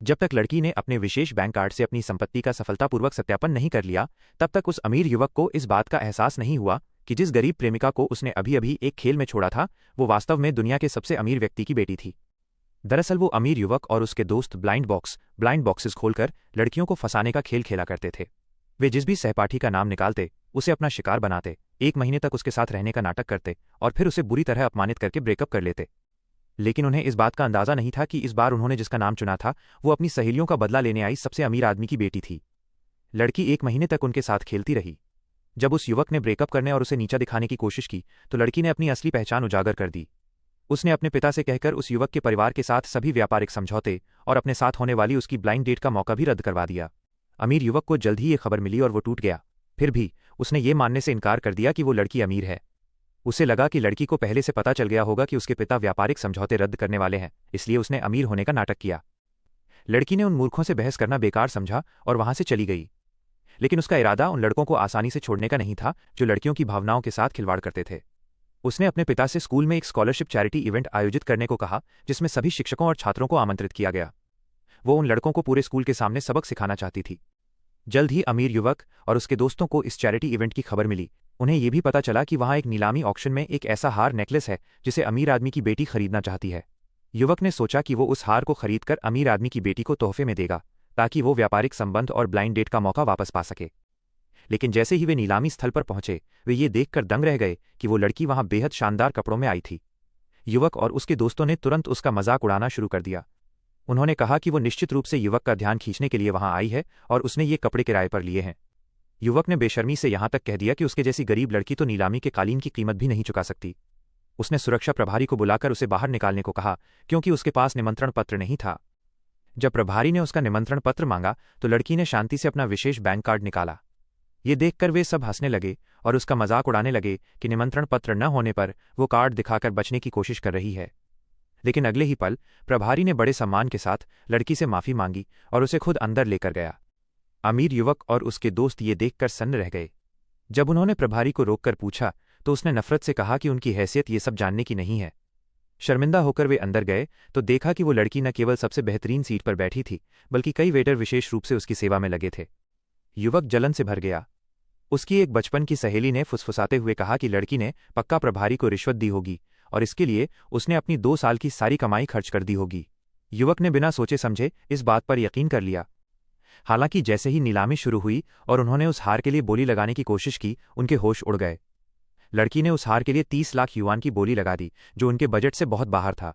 जब तक लड़की ने अपने विशेष बैंक कार्ड से अपनी संपत्ति का सफलतापूर्वक सत्यापन नहीं कर लिया, तब तक उस अमीर युवक को इस बात का एहसास नहीं हुआ कि जिस गरीब प्रेमिका को उसने अभी अभी एक खेल में छोड़ा था, वो वास्तव में दुनिया के सबसे अमीर व्यक्ति की बेटी थी। दरअसल वो अमीर युवक और उसके दोस्त ब्लाइंड बॉक्सेस खोलकर लड़कियों को फंसाने का खेल खेला करते थे। वे जिस भी सहपाठी का नाम निकालते, उसे अपना शिकार बनाते, 1 महीने तक उसके साथ रहने का नाटक करते और फिर उसे बुरी तरह अपमानित करके ब्रेकअप कर लेते। लेकिन उन्हें इस बात का अंदाजा नहीं था कि इस बार उन्होंने जिसका नाम चुना था, वो अपनी सहेलियों का बदला लेने आई सबसे अमीर आदमी की बेटी थी। लड़की 1 महीने तक उनके साथ खेलती रही। जब उस युवक ने ब्रेकअप करने और उसे नीचा दिखाने की कोशिश की, तो लड़की ने अपनी असली पहचान उजागर कर दी। उसने अपने पिता से कहकर उस युवक के परिवार के साथ सभी व्यापारिक समझौते और अपने साथ होने वाली उसकी ब्लाइंड डेट का मौका भी रद्द करवा दिया। अमीर युवक को जल्द ही ये खबर मिली और वो टूट गया। फिर भी उसने ये मानने से इनकार कर दिया कि वो लड़की अमीर है। उसे लगा कि लड़की को पहले से पता चल गया होगा कि उसके पिता व्यापारिक समझौते रद्द करने वाले हैं, इसलिए उसने अमीर होने का नाटक किया। लड़की ने उन मूर्खों से बहस करना बेकार समझा और वहां से चली गई। लेकिन उसका इरादा उन लड़कों को आसानी से छोड़ने का नहीं था जो लड़कियों की भावनाओं के साथ खिलवाड़ करते थे। उसने अपने पिता से स्कूल में एक स्कॉलरशिप चैरिटी इवेंट आयोजित करने को कहा, जिसमें सभी शिक्षकों और छात्रों को आमंत्रित किया गया। वो उन लड़कों को पूरे स्कूल के सामने सबक सिखाना चाहती थी। जल्द ही अमीर युवक और उसके दोस्तों को इस चैरिटी इवेंट की खबर मिली। उन्हें यह भी पता चला कि वहां एक नीलामी ऑक्शन में एक ऐसा हार नेकलेस है जिसे अमीर आदमी की बेटी खरीदना चाहती है। युवक ने सोचा कि वो उस हार को खरीदकर अमीर आदमी की बेटी को तोहफे में देगा, ताकि वो व्यापारिक संबंध और ब्लाइंड डेट का मौका वापस पा सके। लेकिन जैसे ही वे नीलामी स्थल पर पहुंचे, वे ये देखकर दंग रह गए कि वो लड़की वहां बेहद शानदार कपड़ों में आई थी। युवक और उसके दोस्तों ने तुरंत उसका मजाक उड़ाना शुरू कर दिया। उन्होंने कहा कि वो निश्चित रूप से युवक का ध्यान खींचने के लिए वहां आई है और उसने ये कपड़े किराए पर लिए हैं। युवक ने बेशर्मी से यहां तक कह दिया कि उसके जैसी गरीब लड़की तो नीलामी के कालीन की कीमत भी नहीं चुका सकती। उसने सुरक्षा प्रभारी को बुलाकर उसे बाहर निकालने को कहा, क्योंकि उसके पास निमंत्रण पत्र नहीं था। जब प्रभारी ने उसका निमंत्रण पत्र मांगा, तो लड़की ने शांति से अपना विशेष बैंक कार्ड निकाला। ये देखकर वे सब हंसने लगे और उसका मजाक उड़ाने लगे कि निमंत्रण पत्र न होने पर वो कार्ड दिखाकर बचने की कोशिश कर रही है। लेकिन अगले ही पल प्रभारी ने बड़े सम्मान के साथ लड़की से माफी मांगी और उसे खुद अंदर लेकर गया। अमीर युवक और उसके दोस्त ये देखकर सन्न रह गए। जब उन्होंने प्रभारी को रोककर पूछा, तो उसने नफरत से कहा कि उनकी हैसियत ये सब जानने की नहीं है। शर्मिंदा होकर वे अंदर गए तो देखा कि वो लड़की न केवल सबसे बेहतरीन सीट पर बैठी थी, बल्कि कई वेटर विशेष रूप से उसकी सेवा में लगे थे। युवक जलन से भर गया। उसकी एक बचपन की सहेली ने फुसफुसाते हुए कहा कि लड़की ने पक्का प्रभारी को रिश्वत दी होगी और इसके लिए उसने अपनी 2 साल की सारी कमाई खर्च कर दी होगी। युवक ने बिना सोचे समझे इस बात पर यकीन कर लिया। हालांकि जैसे ही नीलामी शुरू हुई और उन्होंने उस हार के लिए बोली लगाने की कोशिश की, उनके होश उड़ गए। लड़की ने उस हार के लिए 30 लाख युआन की बोली लगा दी, जो उनके बजट से बहुत बाहर था।